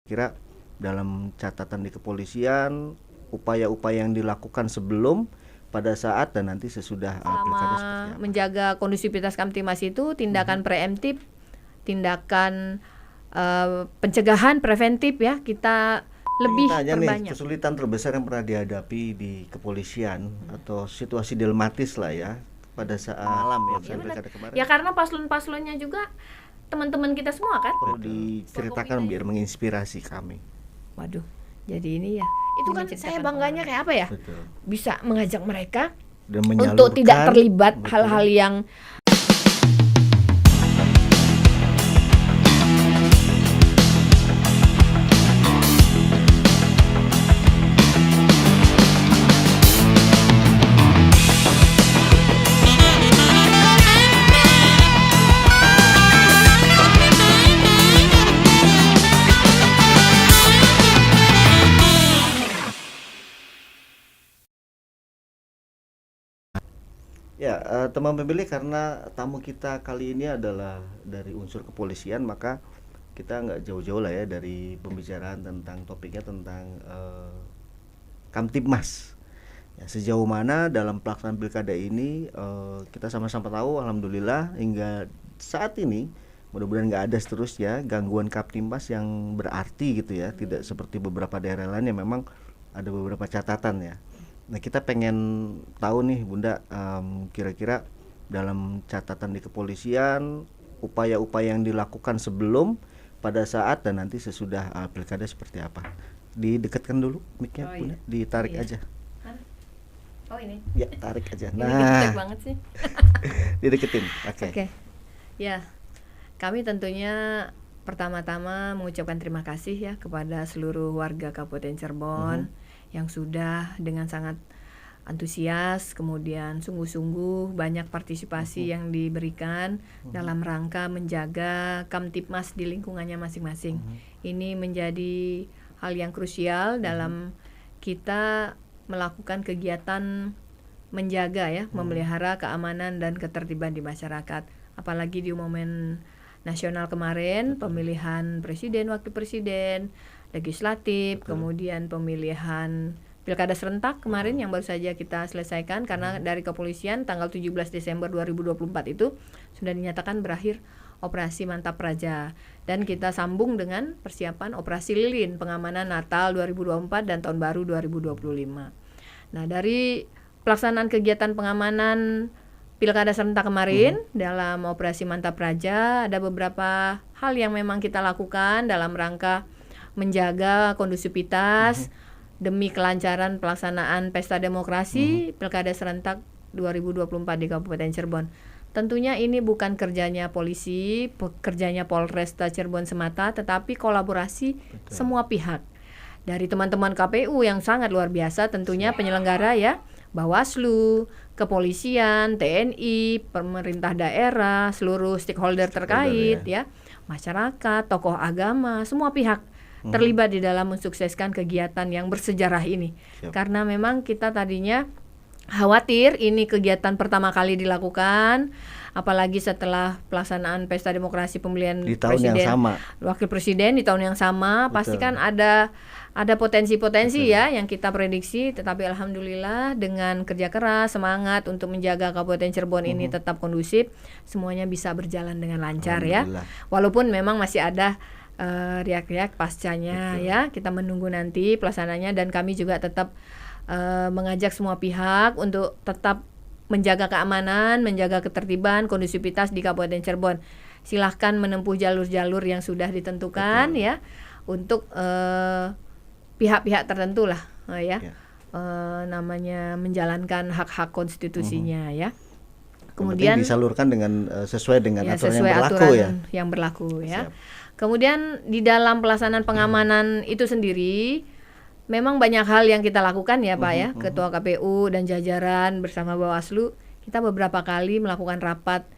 Kira dalam catatan di kepolisian, upaya-upaya yang dilakukan sebelum, pada saat, dan nanti sesudah pilkada seperti apa? Menjaga kondusivitas Kamtibmas itu tindakan preemptif, tindakan pencegahan preventif ya, kita lebih Tanya perbanyak. nih, kesulitan terbesar yang pernah dihadapi di kepolisian atau situasi dilematis lah ya pada saat malam ya, pilkada kemarin. Ya karena paslon-paslonnya juga teman-teman kita semua kan. Perlu diceritakan biar menginspirasi kami. Waduh, jadi ini ya. Itu kan saya bangganya kayak apa ya? Betul. Bisa mengajak mereka Dan untuk tidak terlibat betul, hal-hal yang ya, teman pemilih, karena tamu kita kali ini adalah dari unsur kepolisian, maka kita nggak jauh-jauh lah ya dari pembicaraan tentang topiknya tentang Kamtibmas. Ya, sejauh mana dalam pelaksanaan pilkada ini, kita sama-sama tahu, alhamdulillah hingga saat ini mudah-mudahan nggak ada seterusnya gangguan Kamtibmas yang berarti gitu ya, tidak seperti beberapa daerah lain yang memang ada beberapa catatan ya. Nah, kita pengen tahu nih Bunda, kira-kira dalam catatan di kepolisian, upaya-upaya yang dilakukan sebelum, pada saat, dan nanti sesudah pilkada seperti apa? Didekatkan dulu mic-nya, Bunda, ditarik aja. Oh ini. Ya, tarik aja. Ini Nah, banget sih. dideketin. Oke. Oke. Ya, kami tentunya pertama-tama mengucapkan terima kasih ya kepada seluruh warga Kabupaten Cirebon yang sudah dengan sangat antusias, kemudian sungguh-sungguh banyak partisipasi yang diberikan dalam rangka menjaga Kamtibmas di lingkungannya masing-masing. Ini menjadi hal yang krusial dalam kita melakukan kegiatan menjaga ya, memelihara keamanan dan ketertiban di masyarakat. Apalagi di momen nasional kemarin, pemilihan presiden, wakil presiden, legislatif, kemudian pemilihan pilkada serentak kemarin yang baru saja kita selesaikan, karena dari kepolisian tanggal 17 Desember 2024 itu sudah dinyatakan berakhir operasi Mantap Praja, dan kita sambung dengan persiapan operasi Lilin pengamanan Natal 2024 dan Tahun Baru 2025. Nah, dari pelaksanaan kegiatan pengamanan pilkada serentak kemarin dalam operasi Mantap Praja, ada beberapa hal yang memang kita lakukan dalam rangka menjaga kondusivitas demi kelancaran pelaksanaan pesta demokrasi pilkada serentak 2024 di Kabupaten Cirebon. Tentunya ini bukan kerjanya polisi, kerjanya Polresta Cirebon semata, tetapi kolaborasi semua pihak. Dari teman-teman KPU yang sangat luar biasa, tentunya penyelenggara ya, Bawaslu, kepolisian, TNI, pemerintah daerah, seluruh stakeholder terkait ya, masyarakat, tokoh agama, semua pihak terlibat di dalam mensukseskan kegiatan yang bersejarah ini. Karena memang kita tadinya khawatir ini kegiatan pertama kali dilakukan, apalagi setelah pelaksanaan pesta demokrasi pemilihan Di tahun presiden, yang sama. wakil presiden di tahun yang sama. Pasti kan ada potensi-potensi ya yang kita prediksi, tetapi alhamdulillah dengan kerja keras, semangat untuk menjaga Kabupaten Cirebon ini tetap kondusif, semuanya bisa berjalan dengan lancar ya. Walaupun memang masih ada riak-riak pascanya ya, kita menunggu nanti pelaksananya, dan kami juga tetap mengajak semua pihak untuk tetap menjaga keamanan, menjaga ketertiban, kondusivitas di Kabupaten Cirebon. Silahkan menempuh jalur-jalur yang sudah ditentukan ya, untuk pihak-pihak tertentu lah namanya menjalankan hak-hak konstitusinya ya. Kemudian disalurkan dengan sesuai dengan aturan yang berlaku aturan yang berlaku ya. Kemudian di dalam pelaksanaan pengamanan itu sendiri memang banyak hal yang kita lakukan ya Pak ya, Ketua KPU dan jajaran bersama Bawaslu. Kita beberapa kali melakukan rapat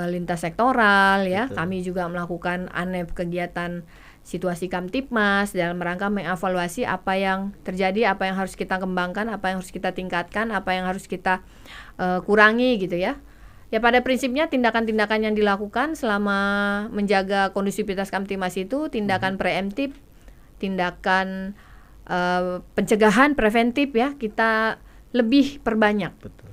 lintas sektoral ya. Kami juga melakukan ANEP kegiatan situasi Kamtibmas dalam rangka mengevaluasi apa yang terjadi, apa yang harus kita kembangkan, apa yang harus kita tingkatkan, apa yang harus kita kurangi gitu ya. Ya pada prinsipnya tindakan-tindakan yang dilakukan selama menjaga kondusivitas Kamtibmas itu tindakan preemptif, tindakan pencegahan preventif ya kita lebih perbanyak. Betul.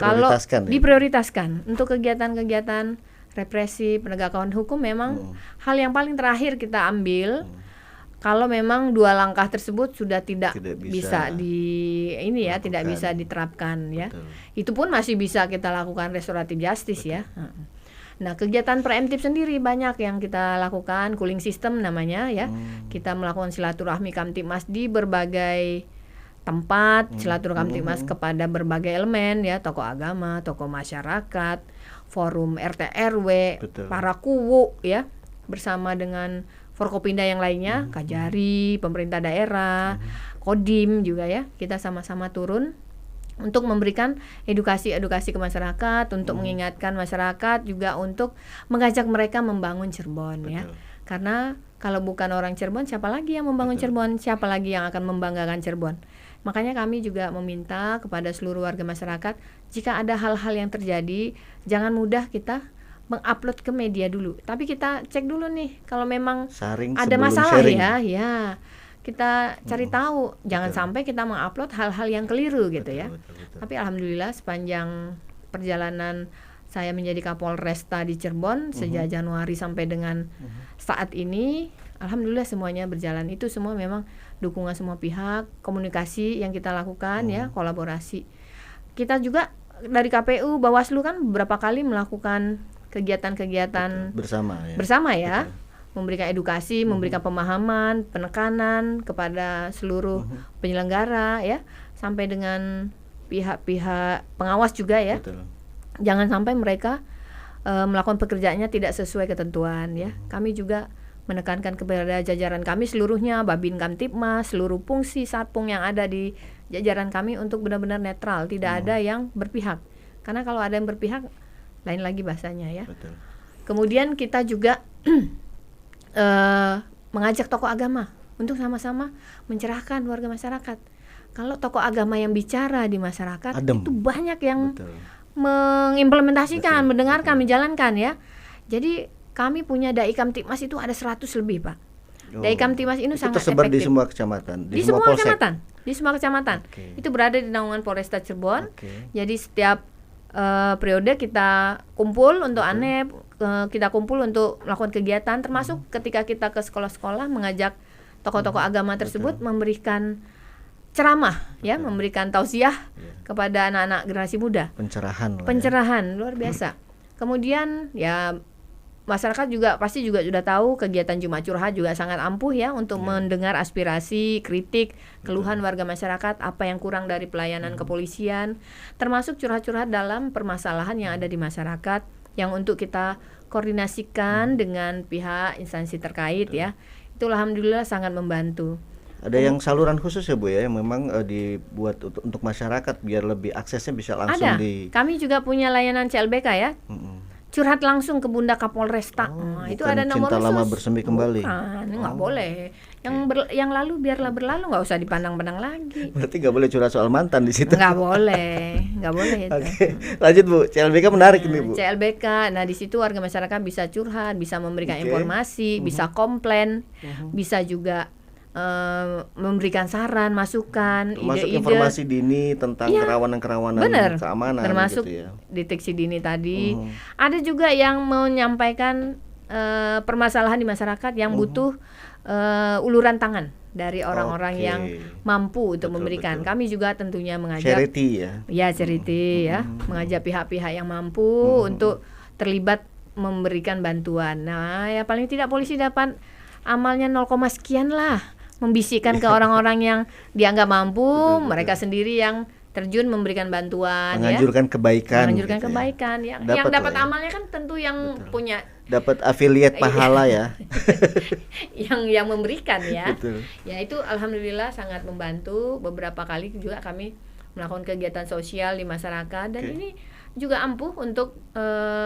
Kalau Diprioritaskan ya. diprioritaskan untuk kegiatan-kegiatan represi penegakan hukum memang hal yang paling terakhir kita ambil. Kalau memang 2 langkah tersebut sudah tidak bisa tidak bisa diterapkan ya. Betul. Itu pun masih bisa kita lakukan restoratif justice ya. Nah, kegiatan preemptif sendiri banyak yang kita lakukan, cooling system namanya ya. Kita melakukan silaturahmi Kamtibmas di berbagai tempat, silaturahmi Kamtibmas kepada berbagai elemen ya, tokoh agama, tokoh masyarakat, forum RT RW, Betul. para kuwu ya, bersama dengan Forkopimda yang lainnya, Kajari, pemerintah daerah, Kodim juga ya. Kita sama-sama turun untuk memberikan edukasi-edukasi ke masyarakat, untuk mengingatkan masyarakat, juga untuk mengajak mereka membangun Cirebon ya. Karena kalau bukan orang Cirebon, siapa lagi yang membangun Cirebon? Siapa lagi yang akan membanggakan Cirebon? Makanya kami juga meminta kepada seluruh warga masyarakat, jika ada hal-hal yang terjadi, jangan mudah kita mengupload ke media dulu. Tapi kita cek dulu nih, kalau memang Saring ada sebelum masalah sharing. ya kita cari tahu. Jangan sampai kita mengupload hal-hal yang keliru gitu ya. Betul. Tapi alhamdulillah sepanjang perjalanan saya menjadi Kapolresta di Cirebon sejak Januari sampai dengan saat ini, alhamdulillah semuanya berjalan. Itu semua memang dukungan semua pihak, komunikasi yang kita lakukan ya, kolaborasi. Kita juga dari KPU, Bawaslu kan beberapa kali melakukan kegiatan-kegiatan bersama ya. Memberikan edukasi, memberikan pemahaman, penekanan kepada seluruh penyelenggara ya, sampai dengan pihak-pihak pengawas juga ya. Betul. Jangan sampai mereka melakukan pekerjaannya tidak sesuai ketentuan ya. Kami juga menekankan kepada jajaran kami seluruhnya, Babin Kamtibmas, seluruh fungsi Satpung yang ada di jajaran kami untuk benar-benar netral, tidak ada yang berpihak. Karena kalau ada yang berpihak, lain lagi bahasanya ya. Betul. Kemudian kita juga mengajak tokoh agama untuk sama-sama mencerahkan warga masyarakat. Kalau tokoh agama yang bicara di masyarakat, itu banyak yang mengimplementasikan, mendengarkan, menjalankan ya. Jadi kami punya Dai Kamtibmas itu ada 100 lebih Pak. Dai Kamtibmas ini sangat tersebar efektif. di semua kecamatan, di semua kecamatan. Di semua kecamatan. Itu berada di naungan Polresta Cirebon. Jadi setiap periode kita kumpul untuk ANEP, kita kumpul untuk melakukan kegiatan, termasuk ketika kita ke sekolah-sekolah mengajak tokoh-tokoh agama tersebut memberikan ceramah ya, memberikan tausiah kepada anak-anak generasi muda. Pencerahan luar biasa. Kemudian ya masyarakat juga pasti juga sudah tahu kegiatan Jumat Curhat juga sangat ampuh ya untuk mendengar aspirasi, kritik, keluhan warga masyarakat, apa yang kurang dari pelayanan kepolisian, termasuk curhat-curhat dalam permasalahan yang ada di masyarakat yang untuk kita koordinasikan dengan pihak instansi terkait ya. Itu alhamdulillah sangat membantu. Ada yang saluran khusus ya Bu ya, yang memang dibuat untuk masyarakat biar lebih aksesnya bisa langsung Kami juga punya layanan CLBK ya. Curhat langsung ke Bunda Kapolresta. Itu ada nomor cinta khusus. Lama bersemi kembali. Nggak boleh. Yang lalu biarlah berlalu, nggak usah dipandang-pandang lagi. Berarti nggak boleh curhat soal mantan di situ. Nggak boleh itu. Lanjut Bu, CLBK menarik ini Bu. CLBK, nah di situ warga masyarakat bisa curhat, bisa memberikan informasi, bisa komplain, bisa juga memberikan saran, masukan, termasuk ide-ide, informasi dini tentang kerawanan-kerawanan keamanan, termasuk gitu ya. Deteksi dini tadi. Ada juga yang menyampaikan permasalahan di masyarakat yang butuh uluran tangan dari orang-orang yang mampu untuk memberikan. Kami juga tentunya mengajak charity ya, mengajak pihak-pihak yang mampu untuk terlibat memberikan bantuan. Nah, ya paling tidak polisi dapat amalnya 0, sekian lah, membisikkan ke orang-orang yang dianggap mampu, mereka sendiri yang terjun memberikan bantuan, menganjurkan kebaikan, yang dapat amalnya kan tentu yang punya dapat affiliate pahala ya, yang memberikan ya. Betul. Ya itu alhamdulillah sangat membantu. Beberapa kali juga kami melakukan kegiatan sosial di masyarakat dan ini juga ampuh untuk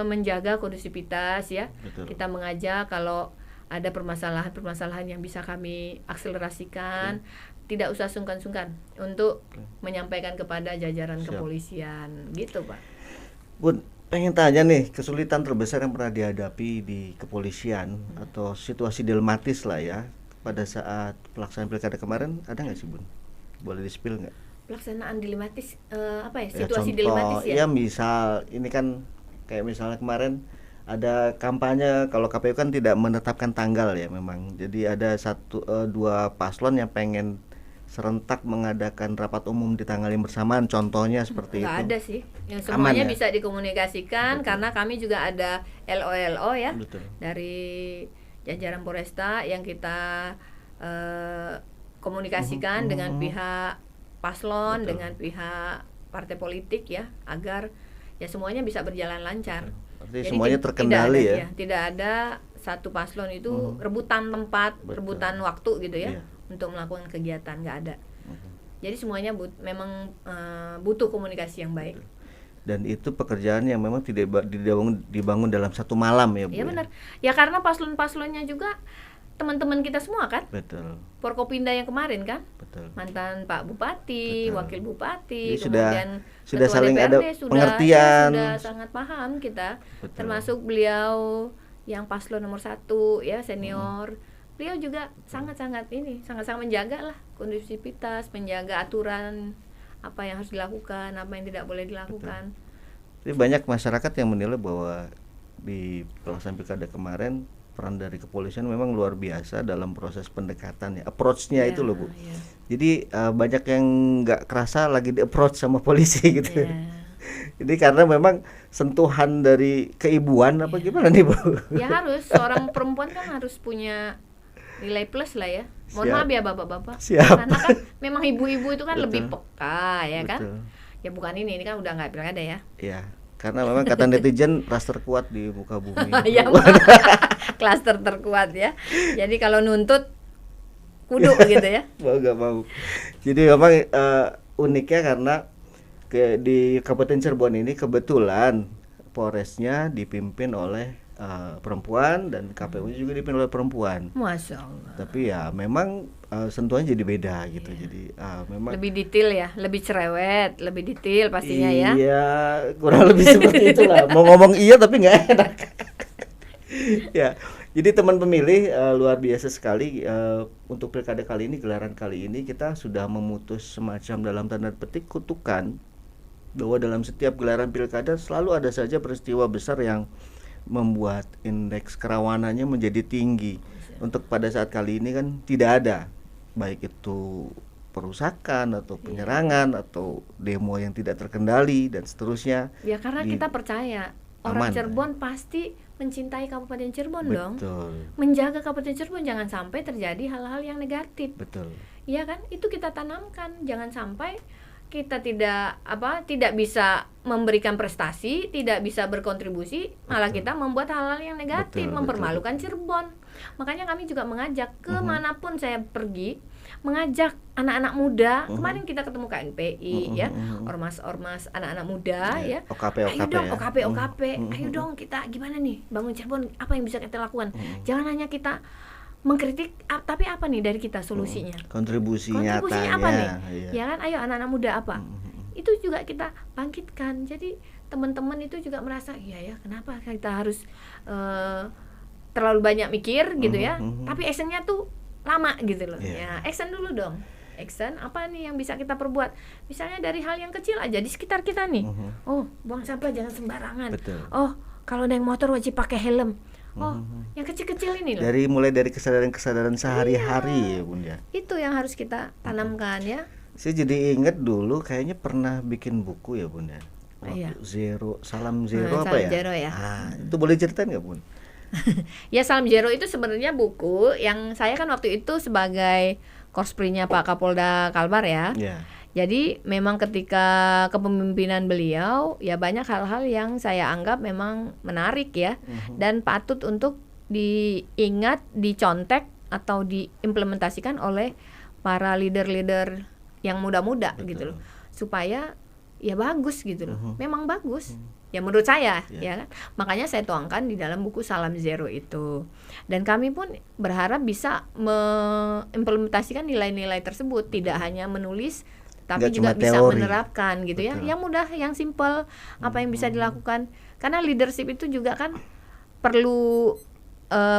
menjaga kondusivitas ya. Kita mengajak kalau ada permasalahan-permasalahan yang bisa kami akselerasikan, tidak usah sungkan-sungkan untuk menyampaikan kepada jajaran kepolisian, gitu Pak. Bun, pengen tanya nih, kesulitan terbesar yang pernah dihadapi di kepolisian atau situasi dilematis lah ya, pada saat pelaksanaan pilkada kemarin ada nggak sih Bun? Boleh di-spill nggak? Pelaksanaan dilematis, apa ya, Ya situasi contoh, dilematis ya. ya misal ini kan kayak misalnya kemarin ada kampanye, kalau KPU kan tidak menetapkan tanggal ya memang. Jadi ada dua paslon yang pengen serentak mengadakan rapat umum di tanggal yang bersamaan, contohnya seperti Nggak itu. ada sih, yang Aman semuanya ya? bisa dikomunikasikan. Betul. Karena kami juga ada LO ya, Betul. dari jajaran Polresta yang kita komunikasikan dengan pihak paslon, Betul. dengan pihak partai politik ya, agar ya semuanya bisa berjalan lancar. Artinya Jadi semuanya terkendali tidak ada, ya. tidak ada satu paslon itu rebutan tempat, Betul. rebutan waktu gitu ya, Iya. untuk melakukan kegiatan, nggak ada. Jadi semuanya memang butuh komunikasi yang baik. Dan itu pekerjaan yang memang tidak dibangun dalam satu malam ya Bu. Iya benar. Ya karena paslon-paslonnya juga teman-teman kita semua kan. Betul. Forkopimda yang kemarin kan, Betul. mantan Pak Bupati, Betul. Wakil Bupati, Jadi kemudian sudah Ketua saling DPRD, ada pengertian. sudah sangat paham kita. Betul. Termasuk beliau yang paslon nomor 1 ya, senior. Beliau juga sangat-sangat menjaga lah kondusivitas, menjaga aturan apa yang harus dilakukan, apa yang tidak boleh dilakukan. Jadi banyak masyarakat yang menilai bahwa di pelaksanaan pilkada kemarin peran dari kepolisian memang luar biasa dalam proses pendekatan ya, approach-nya itu loh Bu. Iya. Jadi banyak yang nggak kerasa lagi di approach sama polisi gitu. Iya. Jadi karena memang sentuhan dari keibuan apa gimana nih Bu? Ya harus, seorang perempuan kan harus punya nilai plus lah ya. Mohon Siap. maaf ya bapak-bapak. Siap. Karena kan memang ibu-ibu itu kan Betul. lebih peka ya kan. Betul. Ya bukan ini kan udah nggak pilkada ya. Ya, karena memang kata netizen ras terkuat di muka bumi. Ya klaster terkuat ya. Jadi kalau nuntut kudu gitu ya. Mau gak mau. Jadi memang uniknya karena di Kabupaten Cirebon ini kebetulan Polresnya dipimpin oleh perempuan dan KPU-nya juga dipimpin oleh perempuan. Masya Allah. Tapi ya memang sentuhannya jadi beda gitu. Jadi memang Lebih detail ya, lebih cerewet, lebih detail pastinya ya. Iya, kurang lebih seperti itulah. Mau ngomong iya tapi nggak enak. Ya, jadi teman pemilih luar biasa sekali untuk pilkada kali ini, gelaran kali ini kita sudah memutus semacam dalam tanda petik kutukan bahwa dalam setiap gelaran pilkada selalu ada saja peristiwa besar yang membuat indeks kerawanannya menjadi tinggi. Untuk pada saat kali ini kan tidak ada, baik itu perusakan atau penyerangan atau demo yang tidak terkendali dan seterusnya. Ya karena kita percaya orang Aman, Cirebon pasti mencintai Kabupaten Cirebon dong. Betul. Menjaga Kabupaten Cirebon jangan sampai terjadi hal-hal yang negatif. Betul. Iya kan? Itu kita tanamkan. Jangan sampai kita tidak bisa memberikan prestasi, tidak bisa berkontribusi, malah kita membuat hal-hal yang negatif, Betul, mempermalukan Cirebon. Makanya kami juga mengajak kemanapun saya pergi, mengajak anak-anak muda. Kemarin kita ketemu KNPI ya, ormas-ormas anak-anak muda ya. OKP Ayo dong ya. OKP. Ayo dong kita gimana nih bangun Cirebon, apa yang bisa kita lakukan? Jangan hanya kita mengkritik, tapi apa nih dari kita solusinya? Kontribusinya Kontribusinya apa nih? Iya. Ya kan, ayo anak-anak muda apa? Itu juga kita bangkitkan. Jadi teman-teman itu juga merasa, iya ya, kenapa kita harus terlalu banyak mikir gitu ya? Tapi actionnya tuh lama gitu loh. Yeah. Ya, action dulu dong. Action apa nih yang bisa kita perbuat? Misalnya dari hal yang kecil aja di sekitar kita nih. Oh, buang sampah jangan sembarangan. Betul. Oh, kalau naik motor wajib pakai helm. Oh, yang kecil-kecil ini loh. Mulai dari kesadaran-kesadaran sehari-hari ya Bun ya. Itu yang harus kita tanamkan ya. Saya jadi ingat dulu kayaknya pernah bikin buku ya Bun ya. Iya. Salam Zero apa Salam ya? Zero ya. Itu boleh ceritain nggak Bun? Ya, Salam Zero itu sebenarnya buku yang saya kan waktu itu sebagai Korsprinya Pak Kapolda Kalbar ya. Ya. Jadi memang ketika kepemimpinan beliau ya banyak hal-hal yang saya anggap memang menarik ya, dan patut untuk diingat, dicontek atau diimplementasikan oleh para leader-leader yang muda-muda gitu loh, supaya ya bagus gitu loh. Memang bagus. Ya menurut saya ya kan. Makanya saya tuangkan di dalam buku Salam Zero itu. Dan kami pun berharap bisa mengimplementasikan nilai-nilai tersebut, tidak hanya menulis tapi Nggak juga cuma bisa teori. menerapkan gitu ya. Yang mudah, yang simple, apa yang bisa dilakukan. Karena leadership itu juga kan perlu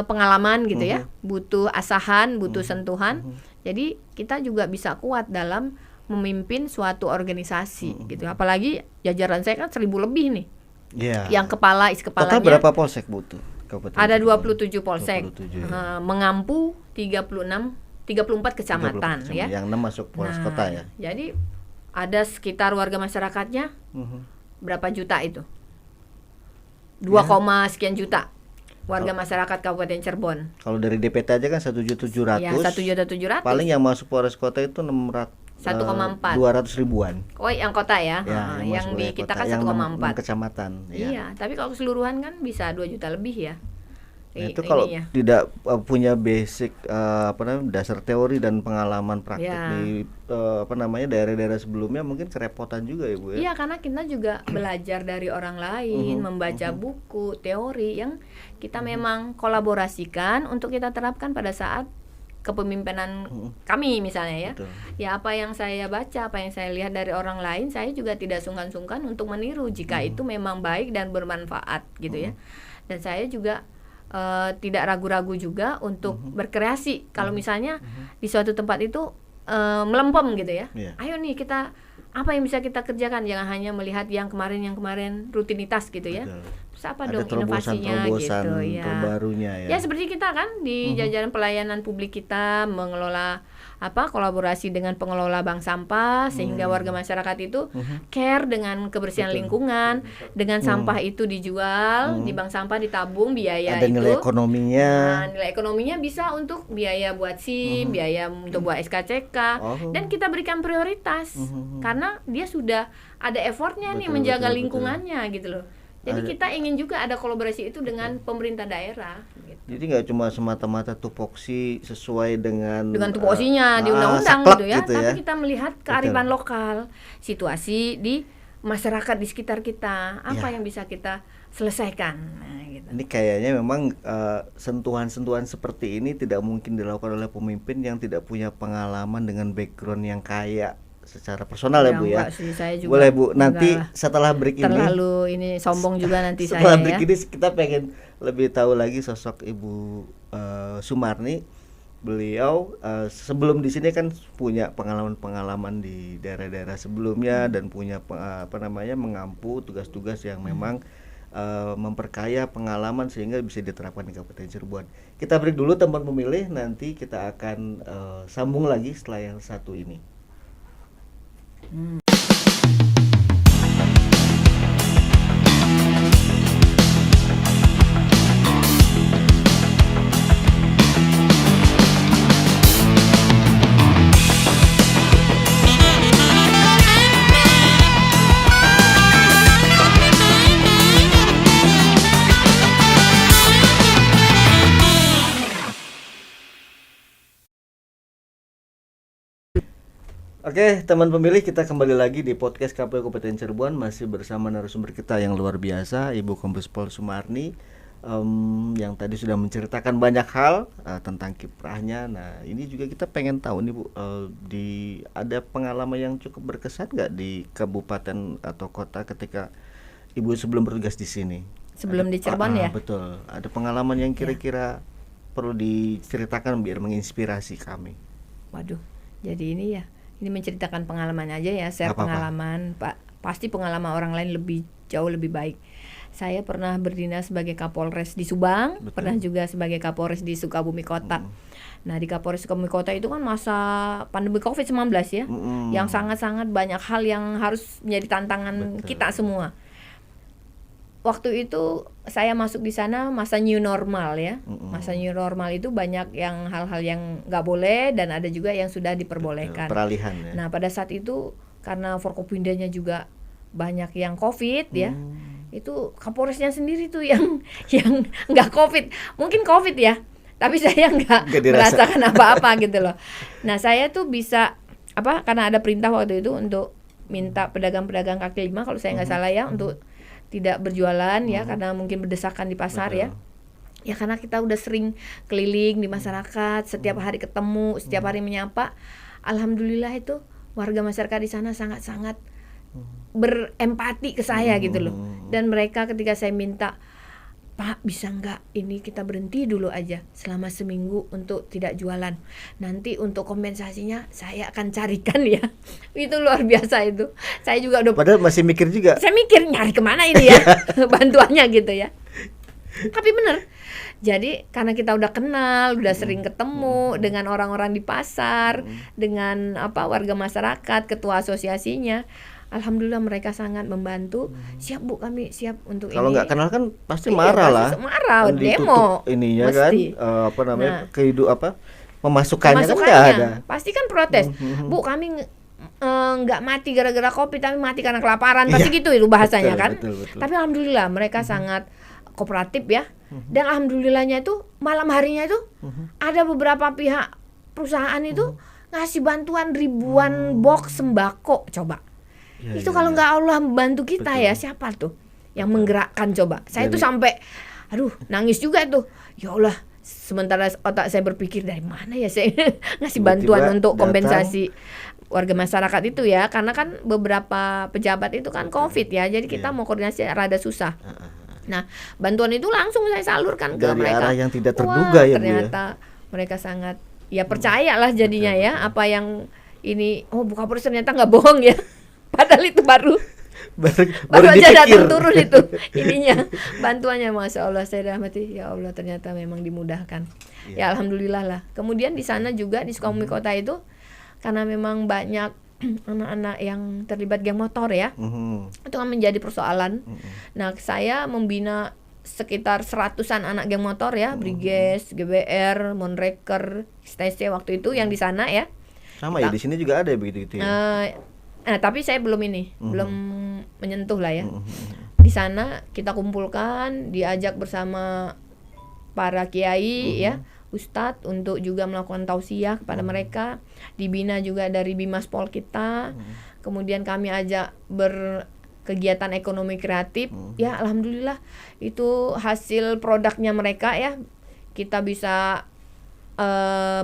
pengalaman gitu ya, butuh asahan, butuh sentuhan. Jadi kita juga bisa kuat dalam memimpin suatu organisasi gitu. Apalagi jajaran saya kan 1.000 lebih nih. Iya. Yang kepala, isi Total kepalanya berapa polsek Bu tuh? Kabupaten ada Cirebon? 27 polsek, 27, ya. mengampu 34 kecamatan 30 ya. Yang 6 masuk Polres Nah, kota ya. jadi ada sekitar warga masyarakatnya berapa juta itu? 2, sekian juta warga masyarakat Kabupaten Cirebon. Kalau dari DPT aja kan 1.700.000. Ya, 1.700.000. Paling yang masuk Polres kota itu 1,4. 200 ribuan. Oh, yang kota ya. Ya, yang di kita kan yang 1,4 kecamatan. Ya. Iya, tapi kalau keseluruhan kan bisa 2 juta lebih ya. Nah, itu kalau tidak punya basic dasar teori dan pengalaman praktik di daerah-daerah sebelumnya, mungkin kerepotan juga ya Bu ya. Iya, karena kita juga belajar dari orang lain, membaca buku, teori yang kita memang kolaborasikan untuk kita terapkan pada saat kepemimpinan kami misalnya ya. Betul. Ya, apa yang saya baca, apa yang saya lihat dari orang lain, saya juga tidak sungkan-sungkan untuk meniru jika itu memang baik dan bermanfaat gitu ya. Dan saya juga tidak ragu-ragu juga untuk berkreasi. Kalau misalnya di suatu tempat itu melempem gitu ya. Ayo nih kita, apa yang bisa kita kerjakan, jangan hanya melihat yang kemarin rutinitas gitu ya. Terus apa dong inovasinya gitu ya. Terbarunya ya. Ya seperti kita kan di jajaran pelayanan publik kita mengelola kolaborasi dengan pengelola bank sampah sehingga warga masyarakat itu care dengan kebersihan lingkungan, dengan sampah itu dijual di bank sampah, ditabung, biaya ada itu nilai ekonominya. Nah, nilai ekonominya bisa untuk biaya buat SIM, biaya untuk buat SKCK, dan kita berikan prioritas karena dia sudah ada effortnya nih menjaga lingkungannya gitu loh. Jadi kita ingin juga ada kolaborasi itu dengan pemerintah daerah. Gitu. Jadi nggak cuma semata-mata tupoksi sesuai dengan tupoksinya di undang-undang gitu ya, tapi ya. Kita melihat kearifan lokal, situasi di masyarakat di sekitar kita, apa yang bisa kita selesaikan. Nah, gitu. Ini kayaknya memang sentuhan-sentuhan seperti ini tidak mungkin dilakukan oleh pemimpin yang tidak punya pengalaman dengan background yang kaya secara personal ya Bu ya. Sih, saya juga boleh Bu, nanti setelah break terlalu ini sombong juga nanti setelah saya break ya. ini kita pengen lebih tahu lagi sosok Ibu Sumarni. Beliau sebelum di sini kan punya pengalaman-pengalaman di daerah-daerah sebelumnya dan punya mengampu tugas-tugas yang memang memperkaya pengalaman sehingga bisa diterapkan di Kabupaten Cirebon. Kita break dulu teman pemilih, nanti kita akan sambung lagi setelah yang satu ini. Oke, teman pemilih, kita kembali lagi di podcast KPU Kabupaten Cirebon, masih bersama narasumber kita yang luar biasa, Ibu Kombes Pol Sumarni, yang tadi sudah menceritakan banyak hal tentang kiprahnya. Nah, ini juga kita pengen tahu nih Bu, ada pengalaman yang cukup berkesan nggak di kabupaten atau kota ketika Ibu sebelum bertugas di sini? Sebelum di Cirebon ya? Betul. Ada pengalaman yang kira-kira perlu diceritakan biar menginspirasi kami. Waduh, jadi ini menceritakan pengalaman aja ya, share pengalaman, Pak. Pasti pengalaman orang lain jauh lebih baik. Saya pernah berdinas sebagai Kapolres di Subang, pernah juga sebagai Kapolres di Sukabumi Kota. Nah, di Kapolres Sukabumi Kota itu kan masa pandemi Covid-19 ya, yang sangat-sangat banyak hal yang harus menjadi tantangan kita semua. Waktu itu saya masuk di sana masa new normal ya. Masa new normal itu banyak yang hal-hal yang nggak boleh dan ada juga yang sudah diperbolehkan. Peralihan ya. Nah, pada saat itu karena Forkopimdanya juga banyak yang COVID ya. Itu Kapolresnya sendiri tuh yang nggak COVID. Mungkin COVID ya, tapi saya nggak merasakan apa-apa gitu loh. Nah, saya tuh bisa karena ada perintah waktu itu untuk minta pedagang-pedagang kaki lima kalau saya nggak salah ya untuk tidak berjualan ya karena mungkin berdesakan di pasar ya karena kita udah sering keliling di masyarakat, setiap hari ketemu, setiap hari menyapa. Alhamdulillah itu warga masyarakat di sana sangat-sangat berempati ke saya gitu loh. Dan mereka ketika saya minta Pak, bisa nggak ini kita berhenti dulu aja selama seminggu untuk tidak jualan. Nanti untuk kompensasinya saya akan carikan ya. Itu luar biasa itu. Saya juga udah. Padahal masih mikir juga. Saya mikir nyari kemana ini ya bantuannya gitu ya. Tapi bener. Jadi karena kita udah kenal, udah sering ketemu dengan orang-orang di pasar, dengan warga masyarakat, ketua asosiasinya. Alhamdulillah mereka sangat membantu. Siap Bu, kami siap untuk Kalau ini. nggak kenal kan pasti marah lah. Marah, Dan demo. ditutup ininya Mesti. kan, pemasukannya kan nggak ada. Pasti kan protes. Bu, kami nggak mati gara-gara COVID, tapi mati karena kelaparan. Pasti gitu itu bahasanya kan. Betul. Tapi alhamdulillah mereka sangat kooperatif ya. Dan alhamdulillahnya itu malam harinya itu ada beberapa pihak perusahaan itu ngasih bantuan ribuan box sembako. Coba. Itu kalau nggak Allah membantu kita ya, siapa tuh yang menggerakkan coba. Saya tuh sampai nangis juga tuh. Ya Allah, sementara otak saya berpikir dari mana ya saya ngasih bantuan untuk kompensasi warga masyarakat itu ya, karena kan beberapa pejabat itu kan COVID ya, jadi kita mau koordinasi rada susah. Nah, bantuan itu langsung saya salurkan ke dari mereka. Arah yang tidak terduga. Ya, ternyata mereka sangat percayalah jadinya ya, apa yang ini buka pores ternyata nggak bohong ya. Padahal itu baru aja datang turun itu ininya bantuannya. Masya Allah, saya rahmati ya Allah, ternyata memang dimudahkan. Ya alhamdulillah lah. Kemudian di sana juga di Sukabumi Kota itu karena memang banyak anak-anak yang terlibat geng motor ya, itu kan menjadi persoalan. Nah, saya membina sekitar 100-an anak geng motor ya, Briges, GBR, Monreker, STC waktu itu yang di sana ya. Sama ya, di sini juga ada begitu ya. Tapi saya belum menyentuh lah ya. Di sana kita kumpulkan, diajak bersama para kiai ya, ustadz untuk juga melakukan tausiah kepada mereka. Dibina juga dari Bimas Pol kita. Kemudian kami ajak berkegiatan ekonomi kreatif. Ya alhamdulillah itu hasil produknya mereka ya. Kita bisa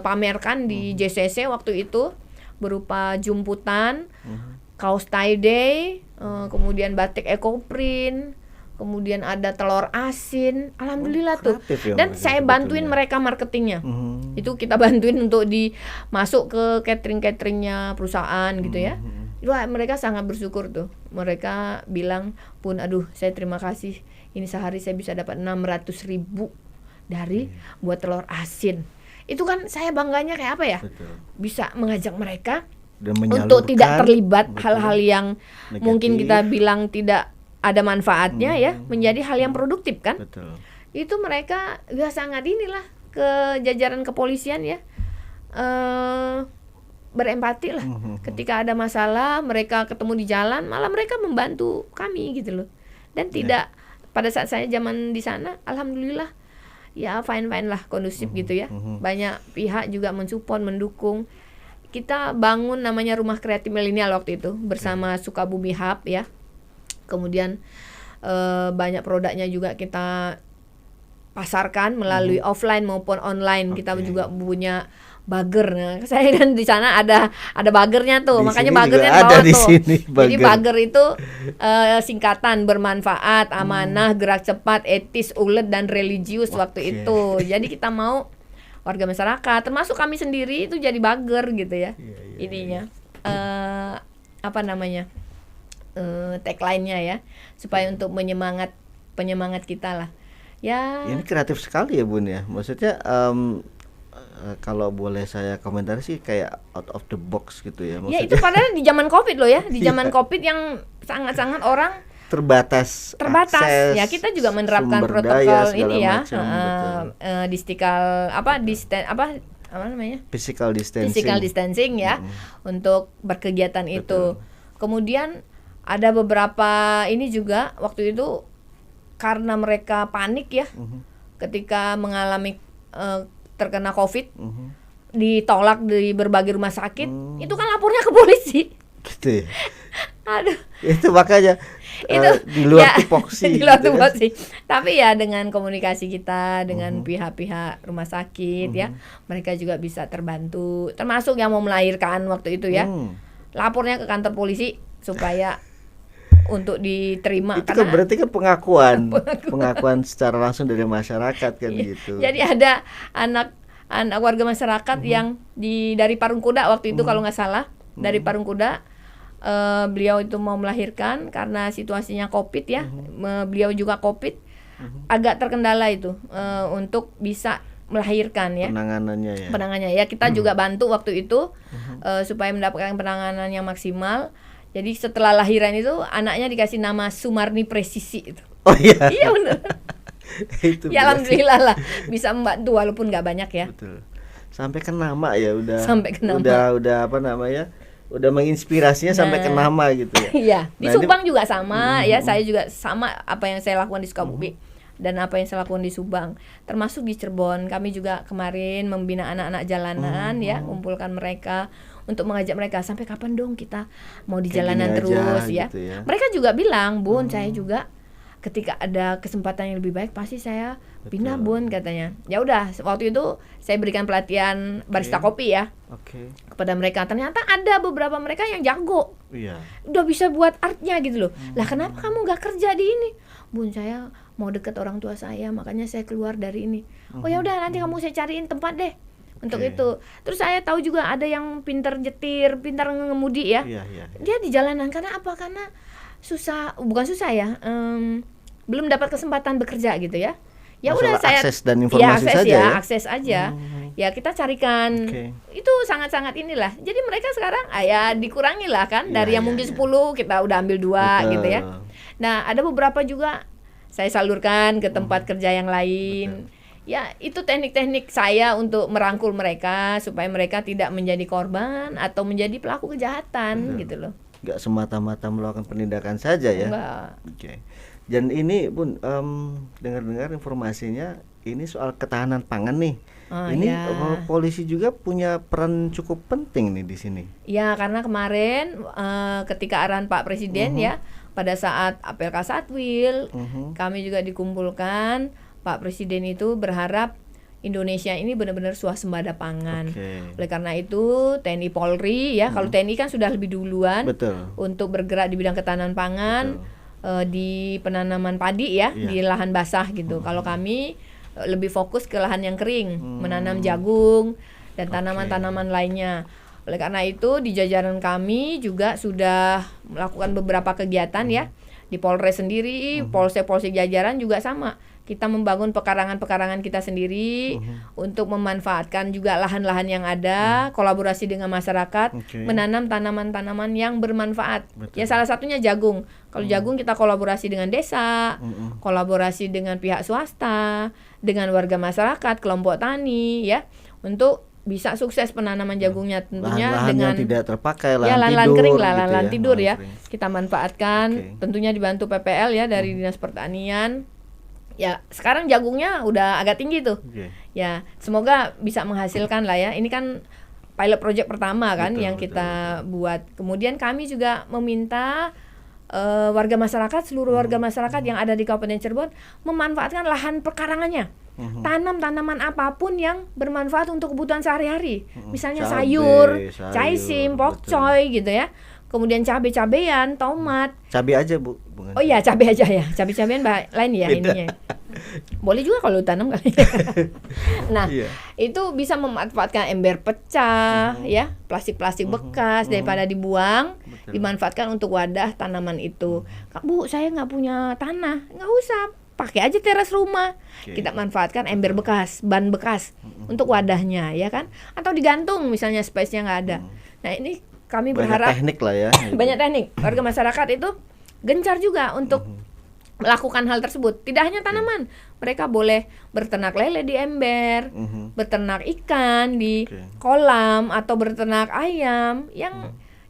pamerkan di JCC waktu itu berupa jumputan, kaos tie-dye, kemudian batik ekoprint, kemudian ada telur asin. Alhamdulillah tuh. Ya, dan saya bantuin mereka marketingnya. Itu kita bantuin untuk masuk ke catering-cateringnya perusahaan gitu ya. Wah, mereka sangat bersyukur tuh. Mereka bilang, "Pun aduh, saya terima kasih. Ini sehari saya bisa dapat 600.000 dari buat telur asin." Itu kan saya bangganya kayak apa ya? Betul. Bisa mengajak mereka Dan untuk tidak terlibat hal-hal yang negatif, mungkin kita bilang tidak ada manfaatnya ya, menjadi hal yang produktif kan. Betul. Itu mereka sangat inilah ke jajaran kepolisian ya, berempati lah. Ketika ada masalah mereka ketemu di jalan, malah mereka membantu kami gitu loh. Dan tidak pada saat saya zaman di sana, alhamdulillah ya fine lah, kondusif gitu ya. Banyak pihak juga mensupport, mendukung. Kita bangun namanya Rumah Kreatif Milenial waktu itu bersama Sukabumi Hub ya. Kemudian banyak produknya juga kita pasarkan melalui offline maupun online. Kita juga punya bager. Nah, saya kan di sana ada bagernya tuh, makanya bagernya ada di tuh. sini, Jadi bager itu singkatan bermanfaat, amanah, gerak cepat, etis, ulet dan religius waktu itu. Jadi kita mau warga masyarakat, termasuk kami sendiri itu jadi bager gitu ya. Ininya tagline-nya ya, supaya untuk penyemangat kita lah. Ya. Ini kreatif sekali ya Bun ya. Maksudnya kalau boleh saya komentar sih kayak out of the box gitu ya. Maksudnya, ya itu padahal di zaman COVID loh ya, di zaman COVID yang sangat-sangat orang terbatas akses, ya kita juga menerapkan protokol ini ya, physical distancing ya, untuk berkegiatan. Betul. Itu kemudian ada beberapa ini juga waktu itu karena mereka panik ya, ketika mengalami terkena COVID, ditolak di berbagai rumah sakit, itu kan lapornya ke polisi. Gitu ya. Aduh. Itu makanya itu di luar tupoksi. Di luar tupoksi. Tapi ya dengan komunikasi kita dengan pihak-pihak rumah sakit ya, mereka juga bisa terbantu. Termasuk yang mau melahirkan waktu itu ya, lapornya ke kantor polisi supaya untuk diterima. Itu kan berarti kan pengakuan secara langsung dari masyarakat kan gitu. Jadi ada anak warga masyarakat yang dari Parungkuda waktu itu kalau nggak salah, dari Parungkuda, beliau itu mau melahirkan karena situasinya COVID ya, beliau juga COVID, agak terkendala itu untuk bisa melahirkan ya. Penanganannya ya kita juga bantu waktu itu supaya mendapatkan penanganan yang maksimal. Jadi setelah lahiran itu anaknya dikasih nama Sumarni Presisi itu. Oh iya. Iya benar. Itu ya alhamdulillah lah bisa membantu walaupun nggak banyak ya. Betul. Sampai ke nama ya udah. Sampai ke nama. Udah apa namanya? Udah menginspirasinya sampai ke nama gitu ya. Iya. Di Subang juga sama ya. Saya juga sama apa yang saya lakukan di Sukabumi. Dan apa yang saya lakukan di Subang, termasuk di Cirebon, kami juga kemarin membina anak-anak jalanan ya, kumpulkan mereka untuk mengajak mereka sampai kapan dong kita mau di jalanan terus ya. Gitu ya. Mereka juga bilang, Bun, saya juga ketika ada kesempatan yang lebih baik pasti saya pindah, Bun, katanya. Ya udah, waktu itu saya berikan pelatihan barista kopi ya. Kepada mereka, ternyata ada beberapa mereka yang jago. Udah bisa buat artnya gitu loh. Lah kenapa kamu nggak kerja di ini? Bun, saya mau deket orang tua saya, makanya saya keluar dari ini. Oh ya udah, nanti kamu saya cariin tempat deh untuk itu. Terus saya tahu juga ada yang pintar nyetir, pintar ngemudi ya. Dia di jalanan karena apa? Karena bukan susah ya, belum dapat kesempatan bekerja gitu ya. Ya udah, saya akses dan informasi saja ya. Akses aja. Ya kita carikan. Itu sangat-sangat inilah. Jadi mereka sekarang ya dikurangi lah kan, dari yang mungkin 10 kita udah ambil 2 gitu ya. Nah, ada beberapa juga saya salurkan ke tempat kerja yang lain. Ya, itu teknik-teknik saya untuk merangkul mereka supaya mereka tidak menjadi korban atau menjadi pelaku kejahatan gitu loh. Nggak semata-mata melakukan penindakan saja ya. Enggak. Dan ini Bun, dengar-dengar informasinya ini soal ketahanan pangan nih. Polisi juga punya peran cukup penting nih di sini. Ya, karena kemarin ketika arahan Pak Presiden ya, pada saat apel Kasatwil, kami juga dikumpulkan. Pak Presiden itu berharap Indonesia ini benar-benar swasembada pangan. Oleh karena itu TNI Polri ya, kalau TNI kan sudah lebih duluan untuk bergerak di bidang ketahanan pangan, di penanaman padi ya, di lahan basah gitu. Kalau kami lebih fokus ke lahan yang kering, menanam jagung dan tanaman-tanaman lainnya. Oleh karena itu di jajaran kami juga sudah melakukan beberapa kegiatan ya. Di Polres sendiri, polsek-polsek jajaran juga sama. Kita membangun pekarangan-pekarangan kita sendiri untuk memanfaatkan juga lahan-lahan yang ada, kolaborasi dengan masyarakat, menanam tanaman-tanaman yang bermanfaat. Ya salah satunya jagung. Kalau jagung kita kolaborasi dengan desa, kolaborasi dengan pihak swasta, dengan warga masyarakat, kelompok tani ya, untuk bisa sukses penanaman jagungnya tentunya dengan tidak terpakai, lahan kering lah, lahan tidur ya. Kita manfaatkan, tentunya dibantu PPL ya dari Dinas Pertanian. Ya, sekarang jagungnya udah agak tinggi tuh. Ya, semoga bisa menghasilkan lah ya. Ini kan pilot project pertama kan yang kita buat. Kemudian kami juga meminta warga masyarakat, seluruh warga masyarakat yang ada di Kabupaten Cirebon memanfaatkan lahan pekarangannya. Tanam tanaman apapun yang bermanfaat untuk kebutuhan sehari-hari. Misalnya sayur, caisim, pokcoy gitu ya. Kemudian cabai-cabean, tomat. Cabai aja, Bu. Oh iya, cabai aja ya. Cabai-cabean lain ya ininya. Boleh juga kalau tanam kali. Nah, itu bisa memanfaatkan ember pecah ya, plastik-plastik bekas daripada dibuang, dimanfaatkan untuk wadah tanaman itu. Kak, Bu, saya nggak punya tanah. Nggak usah, pakai aja teras rumah. Kita manfaatkan ember bekas, ban bekas untuk wadahnya ya kan. Atau digantung misalnya space-nya nggak ada. Nah, ini kami berharap banyak teknik lah ya. Banyak teknik. Warga masyarakat itu gencar juga untuk melakukan hal tersebut. Tidak hanya tanaman, mereka boleh berternak lele di ember, berternak ikan di kolam, atau berternak ayam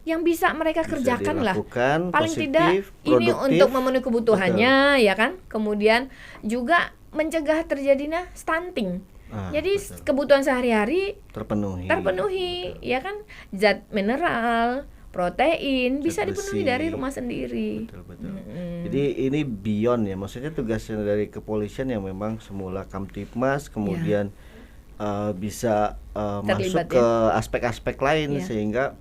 yang bisa mereka kerjakan lah. Paling positif, tidak produktif, ini untuk memenuhi kebutuhannya ya kan. Kemudian juga mencegah terjadinya stunting. Jadi kebutuhan sehari-hari terpenuhi ya kan, zat mineral, protein bisa dipenuhi dari rumah sendiri. Jadi ini beyond ya, maksudnya tugasnya dari kepolisian yang memang semula Kamtibmas kemudian bisa masuk ke aspek-aspek lain sehingga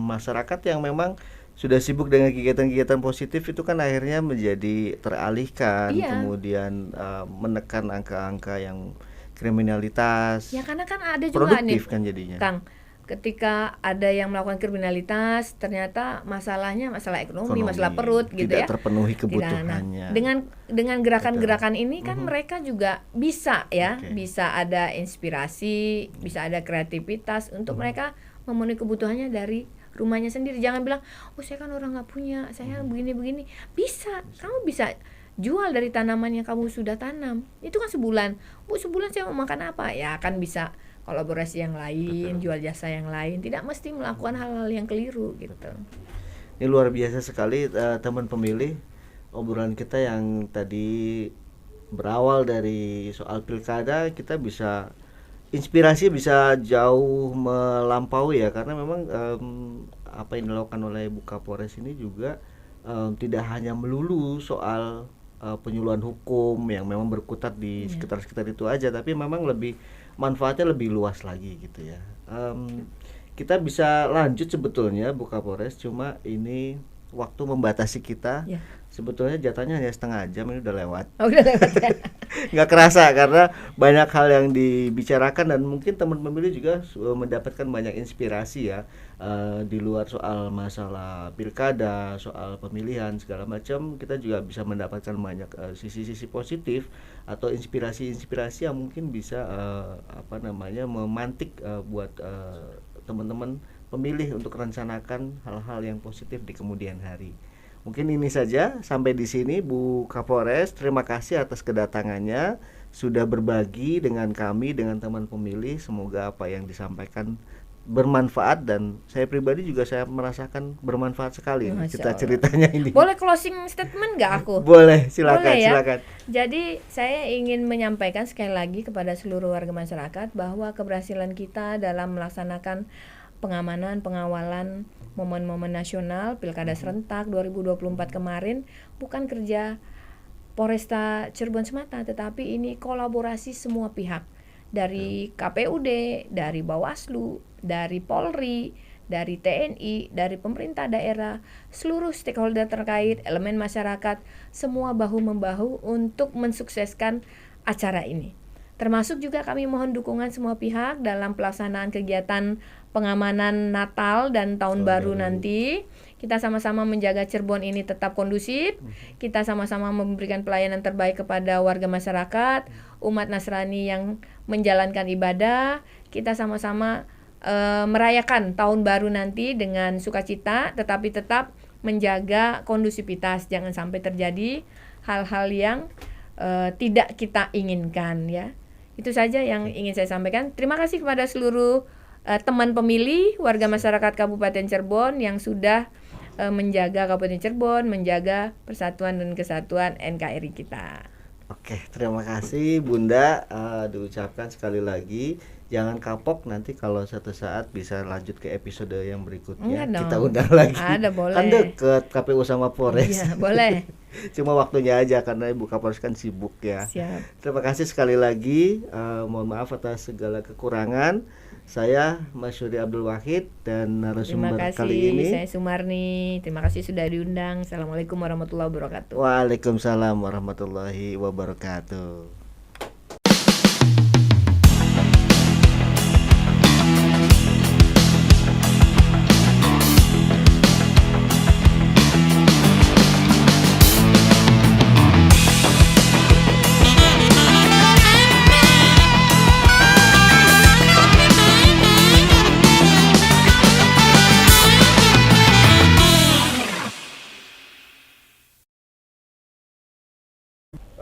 masyarakat yang memang sudah sibuk dengan kegiatan-kegiatan positif itu kan akhirnya menjadi teralihkan, Iya. kemudian menekan angka-angka yang kriminalitas, Ya karena kan ada juga nih, produktif kan jadinya. Kang, ketika ada yang melakukan kriminalitas, ternyata masalahnya masalah ekonomi, masalah Ekonomi perut gitu tidak ya. terpenuhi Tidak. Nah, kebutuhannya. dengan Betul. gerakan-gerakan ini kan mereka juga bisa ya, Oke. bisa ada inspirasi, bisa ada kreativitas untuk mereka memenuhi kebutuhannya dari rumahnya sendiri. Jangan bilang, oh saya kan orang nggak punya, saya begini-begini. Bisa, kamu bisa jual dari tanaman yang kamu sudah tanam. Itu kan sebulan. Bu, sebulan saya mau makan apa? Ya kan bisa kolaborasi yang lain, jual jasa yang lain. Tidak mesti melakukan hal-hal yang keliru gitu. Ini luar biasa sekali teman pemilih, obrolan kita yang tadi berawal dari soal pilkada, kita bisa inspirasi bisa jauh melampaui ya, karena memang apa yang dilakukan oleh Bu Kapolres ini juga tidak hanya melulu soal penyuluhan hukum yang memang berkutat di sekitar-sekitar itu aja, tapi memang lebih manfaatnya lebih luas lagi gitu ya. Kita bisa lanjut sebetulnya Bu Kapolres, cuma ini waktu membatasi kita. Ya. Sebetulnya jatahnya hanya setengah jam, ini udah lewat. Oh, udah lewat ya. Nggak kerasa karena banyak hal yang dibicarakan, dan mungkin teman pemilih juga mendapatkan banyak inspirasi ya, di luar soal masalah pilkada, soal pemilihan segala macam. Kita juga bisa mendapatkan banyak sisi-sisi positif atau inspirasi-inspirasi yang mungkin bisa memantik buat teman-teman pemilih untuk rencanakan hal-hal yang positif di kemudian hari. Mungkin ini saja, sampai di sini Bu Kapolres. Terima kasih atas kedatangannya, sudah berbagi dengan kami, dengan teman pemilih. Semoga apa yang disampaikan bermanfaat, dan saya pribadi juga saya merasakan bermanfaat sekali cerita-ceritanya ini. Boleh closing statement nggak aku? Boleh, silakan. Boleh, ya? Silakan. Jadi saya ingin menyampaikan sekali lagi kepada seluruh warga masyarakat bahwa keberhasilan kita dalam melaksanakan pengamanan, pengawalan momen-momen nasional Pilkada serentak 2024 kemarin bukan kerja Polresta Cirebon semata, tetapi ini kolaborasi semua pihak, dari KPUD, dari Bawaslu, dari Polri, dari TNI, dari pemerintah daerah, seluruh stakeholder terkait, elemen masyarakat, semua bahu-membahu untuk mensukseskan acara ini. Termasuk juga kami mohon dukungan semua pihak dalam pelaksanaan kegiatan pengamanan Natal dan Tahun Baru nanti. Kita sama-sama menjaga Cirebon ini tetap kondusif. Kita sama-sama memberikan pelayanan terbaik kepada warga masyarakat, umat Nasrani yang menjalankan ibadah. Kita sama-sama merayakan Tahun Baru nanti dengan sukacita, tetapi tetap menjaga kondusivitas. Jangan sampai terjadi hal-hal yang tidak kita inginkan ya. Itu saja yang ingin saya sampaikan. Terima kasih kepada seluruh teman pemilih, warga masyarakat Kabupaten Cirebon yang sudah menjaga Kabupaten Cirebon, menjaga persatuan dan kesatuan NKRI kita. Oke, terima kasih Bunda, diucapkan sekali lagi. Jangan kapok, nanti kalau suatu saat bisa lanjut ke episode yang berikutnya. Kita undang lagi. Ada, boleh. Kan deket KPU sama Polres. Iya, boleh. Cuma waktunya aja karena Ibu Kapolres kan sibuk ya. Siap. Terima kasih sekali lagi. Mohon maaf atas segala kekurangan. Saya Masyuri Abdul Wahid dan narasumber kali ini. Saya Sumarni. Terima kasih sudah diundang. Assalamualaikum warahmatullahi wabarakatuh. Waalaikumsalam warahmatullahi wabarakatuh.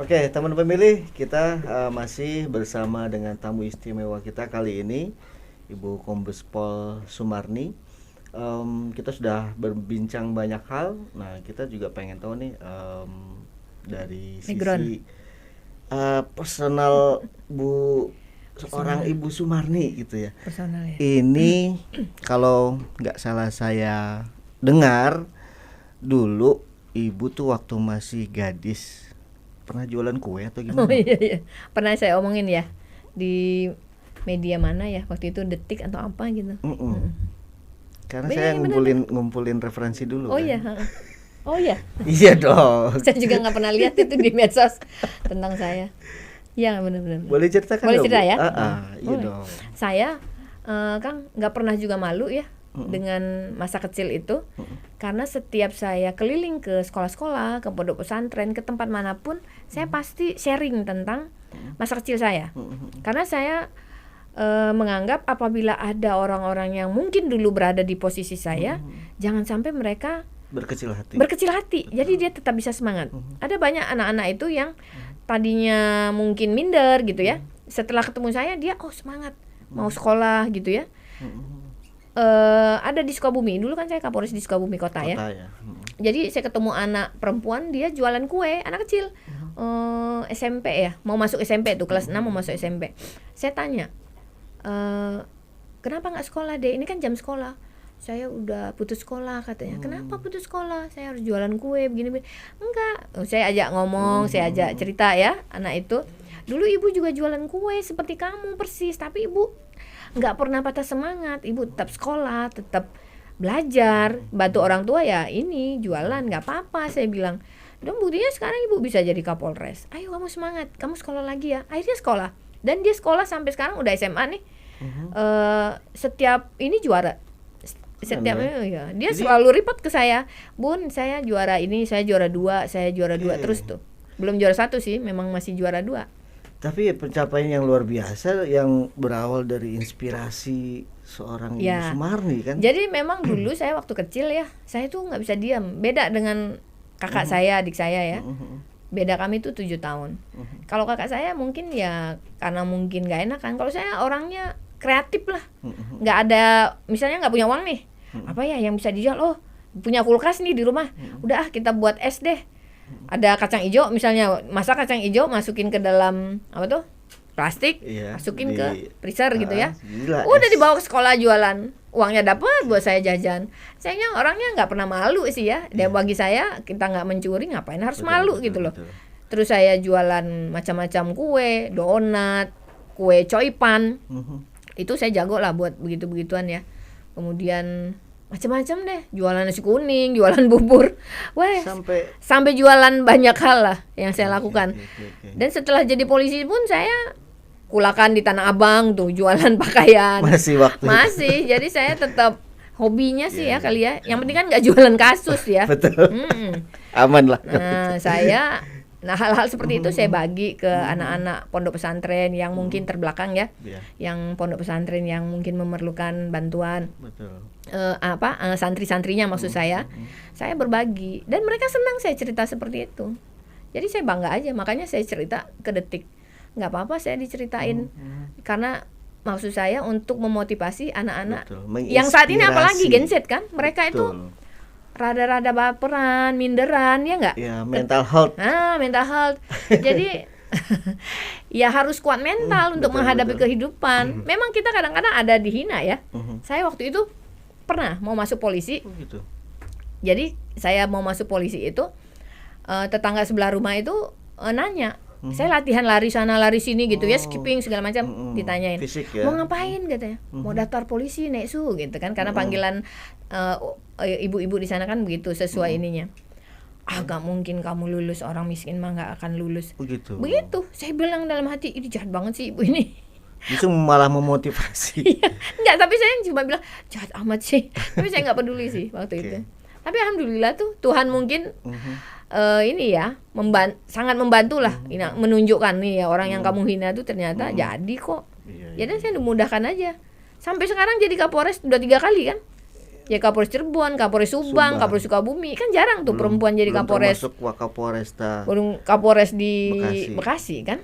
Oke, teman pemilih, kita masih bersama dengan tamu istimewa kita kali ini, Ibu Kombes Pol Sumarni. Kita sudah berbincang banyak hal. Nah, kita juga pengen tahu nih dari sisi personal seorang Ibu Sumarni gitu ya. Personal ya. Ini kalau nggak salah saya dengar dulu Ibu tuh waktu masih gadis pernah jualan kue atau gimana? Oh iya. Pernah saya omongin ya di media mana ya waktu itu, Detik atau apa gitu. Karena saya ngumpulin referensi dulu. Oh kan? iya, oh iya. Iya dong. Saya juga nggak pernah lihat itu di medsos tentang saya. Iya benar-benar. Boleh ceritakan? Boleh cerita ya? Iya dong. Saya Kang nggak pernah juga malu ya dengan masa kecil itu, karena setiap saya keliling ke sekolah-sekolah, ke pondok pesantren, ke tempat manapun, saya pasti sharing tentang masa kecil saya. Karena saya menganggap apabila ada orang-orang yang mungkin dulu berada di posisi saya, jangan sampai mereka berkecil hati. Betul. Jadi dia tetap bisa semangat. Ada banyak anak-anak itu yang tadinya mungkin minder gitu ya. Setelah ketemu saya dia semangat mau sekolah gitu ya. Ada di Sukabumi. Dulu kan saya Kapolres di Sukabumi kota ya. Jadi saya ketemu anak perempuan, dia jualan kue, anak kecil. SMP ya, mau masuk SMP tuh, kelas 6 mau masuk SMP. Saya tanya, kenapa nggak sekolah deh? Ini kan jam sekolah. Saya udah putus sekolah katanya. Kenapa putus sekolah? Saya harus jualan kue begini. Enggak. Saya ajak ngomong, saya ajak cerita ya anak itu. Dulu ibu juga jualan kue seperti kamu persis, tapi ibu nggak pernah patah semangat. Ibu tetap sekolah, tetap belajar, bantu orang tua ya. Ini jualan nggak apa-apa. Saya bilang. Dan buktinya sekarang ibu bisa jadi Kapolres. Ayo kamu semangat, kamu sekolah lagi ya. Akhirnya sekolah. Dan dia sekolah sampai sekarang udah SMA nih. Setiap ini juara. Setiap ya. Dia selalu report ke saya, Bun, saya juara ini, saya juara 2, saya juara 2 terus tuh. Belum juara 1 sih, memang masih juara 2. Tapi pencapaian yang luar biasa yang berawal dari inspirasi seorang Ibu Sumarni kan. Jadi memang dulu saya waktu kecil ya, saya tuh nggak bisa diam. Beda dengan kakak saya, adik saya ya. Beda kami tuh 7 tahun. Kalau kakak saya mungkin ya karena mungkin nggak enak kan. Kalau saya orangnya kreatif lah. Nggak ada, misalnya nggak punya uang nih. Apa ya yang bisa dijual? Oh, punya kulkas nih di rumah. Udah kita buat es deh. Ada kacang hijau misalnya, masak kacang hijau masukin ke dalam apa tuh? Plastik, masukin ke freezer gitu ya. Gila, udah dibawa ke sekolah jualan. Uangnya dapat buat saya jajan. Sayangnya orangnya nggak pernah malu sih ya. Dia bagi saya, kita nggak mencuri ngapain harus malu gitu loh. Terus saya jualan macam-macam kue, donat, kue coipan. Itu saya jago lah buat begitu-begituan ya. Kemudian macam-macam deh, jualan nasi kuning, jualan bubur. Wah, sampai jualan banyak hal lah yang saya lakukan. Dan setelah jadi polisi pun saya kulakan di Tanah Abang tuh jualan pakaian. Masih. Jadi saya tetap hobinya sih ya kali ya. Yang penting kan nggak jualan kasus ya. Betul. Aman lah. Nah hal-hal seperti itu saya bagi ke anak-anak pondok pesantren yang mungkin terbelakang ya, yang pondok pesantren yang mungkin memerlukan bantuan. Betul. Santri-santrinya maksud saya berbagi dan mereka senang saya cerita seperti itu. Jadi saya bangga aja, makanya saya cerita ke Detik. Nggak apa-apa saya diceritain karena maksud saya untuk memotivasi anak-anak yang saat ini apalagi Gen Z kan, mereka itu rada-rada baperan, minderan, ya nggak? Ya, mental health. Mental health. Jadi ya harus kuat mental untuk menghadapi kehidupan. Memang kita kadang-kadang ada dihina ya. Saya waktu itu pernah mau masuk polisi. Gitu. Jadi saya mau masuk polisi itu, tetangga sebelah rumah itu nanya. Saya latihan lari sana lari sini gitu ya, skipping segala macam, ditanyain. Fisik, ya. Mau ngapain katanya? Mau daftar polisi Neksu gitu kan, karena panggilan ibu-ibu di sana kan begitu sesuai ininya. Gak mungkin kamu lulus, orang miskin mah gak akan lulus. Begitu. Saya bilang dalam hati, ini jahat banget sih ibu ini. Itu malah memotivasi. Enggak, tapi saya cuma bilang jahat amat sih. Tapi saya nggak peduli sih waktu itu. Tapi alhamdulillah tuh Tuhan mungkin ini ya sangat membantu lah, menunjukkan nih ya orang yang kamu hina tuh ternyata jadi kok. Jadi saya dimudahkan aja. Sampai sekarang jadi Kapolres udah 3 kali kan. Ya Kapolres Cirebon, Kapolres Subang, Kapolres Sukabumi, kan jarang tuh perempuan jadi Kapolres. Termasuk Wakapolresta. Kapolres di Bekasi kan.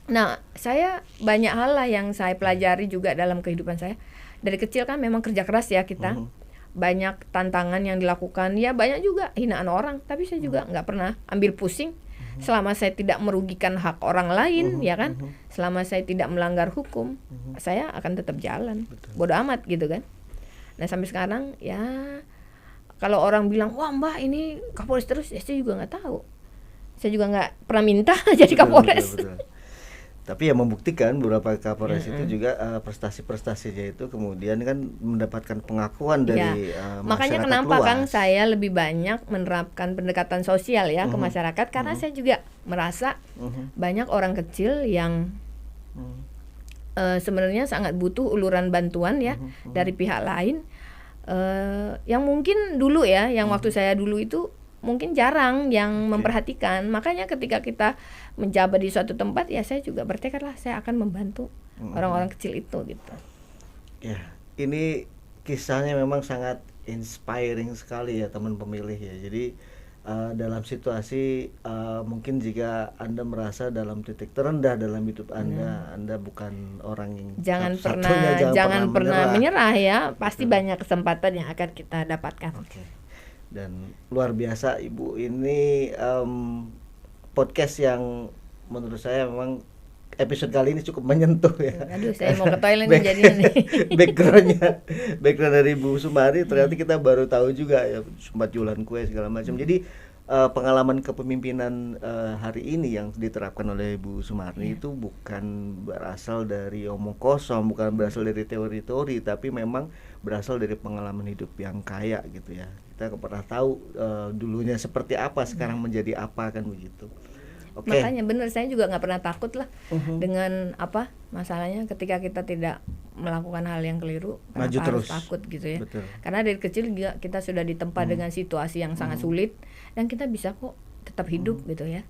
Nah, saya banyak hal lah yang saya pelajari juga dalam kehidupan saya. Dari kecil kan memang kerja keras ya kita. Banyak tantangan yang dilakukan, ya banyak juga hinaan orang, tapi saya juga nggak pernah ambil pusing selama saya tidak merugikan hak orang lain, ya kan, selama saya tidak melanggar hukum, saya akan tetap jalan. Bodo amat gitu kan. Nah sampai sekarang ya kalau orang bilang wah Mbak ini Kapolres terus, ya saya juga nggak tahu, saya juga nggak pernah minta jadi Kapolres. Betul. Tapi ya membuktikan beberapa Kapolres itu juga prestasi-prestasinya itu kemudian kan mendapatkan pengakuan dari makanya masyarakat kenapa luas. kan saya lebih banyak menerapkan pendekatan sosial ya ke masyarakat, karena saya juga merasa banyak orang kecil yang sebenarnya sangat butuh uluran bantuan ya dari pihak lain, yang mungkin dulu ya, yang waktu saya dulu itu mungkin jarang yang memperhatikan. Makanya ketika kita menjabat di suatu tempat, ya saya juga bertekad lah, saya akan membantu orang-orang kecil itu gitu. Ya, ini kisahnya memang sangat inspiring sekali ya teman pemilih ya. Jadi dalam situasi mungkin jika Anda merasa dalam titik terendah dalam hidup Anda, Anda bukan orang yang jangan pernah menyerah ya. Pasti banyak kesempatan yang akan kita dapatkan. Dan luar biasa Ibu, ini podcast yang menurut saya memang episode kali ini cukup menyentuh ya. Aduh, saya mau ke toilet nih jadinya nih. background dari Bu Sumari ternyata kita baru tahu juga ya, sempat jualan kue segala macam. Jadi pengalaman kepemimpinan hari ini yang diterapkan oleh Bu Sumarni itu bukan berasal dari omong kosong, bukan berasal dari teori-teori, tapi memang berasal dari pengalaman hidup yang kaya gitu ya. Kita pernah tahu dulunya seperti apa, sekarang menjadi apa, kan begitu. Makanya benar, saya juga nggak pernah takut lah dengan apa masalahnya ketika kita tidak melakukan hal yang keliru, maju harus terus takut gitu ya. Betul. Karena dari kecil juga kita sudah ditempa dengan situasi yang sangat sulit, dan kita bisa kok tetap hidup gitu ya.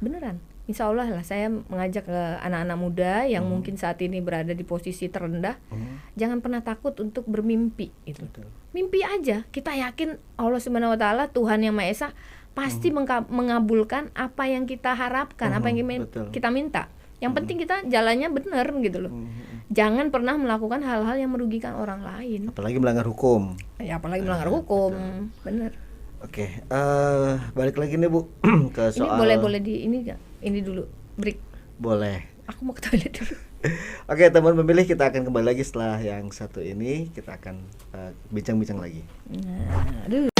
Beneran, insya Allah lah saya mengajak ke anak-anak muda yang mungkin saat ini berada di posisi terendah, jangan pernah takut untuk bermimpi gitu. Mimpi aja, kita yakin Allah Subhanahu Wa Taala, Tuhan yang Maha Esa, pasti mengabulkan apa yang kita harapkan, apa yang kita minta. Yang penting kita jalannya benar gitu loh. Jangan pernah melakukan hal-hal yang merugikan orang lain. Apalagi melanggar hukum. Ya apalagi melanggar hukum, benar. Oke, balik lagi nih Bu ke soal. Ini boleh di ini nggak? Ini dulu break. Boleh. Aku mau ke toilet dulu. Oke, teman pemilih, kita akan kembali lagi setelah yang satu ini. Kita akan bincang-bincang lagi. Aduh.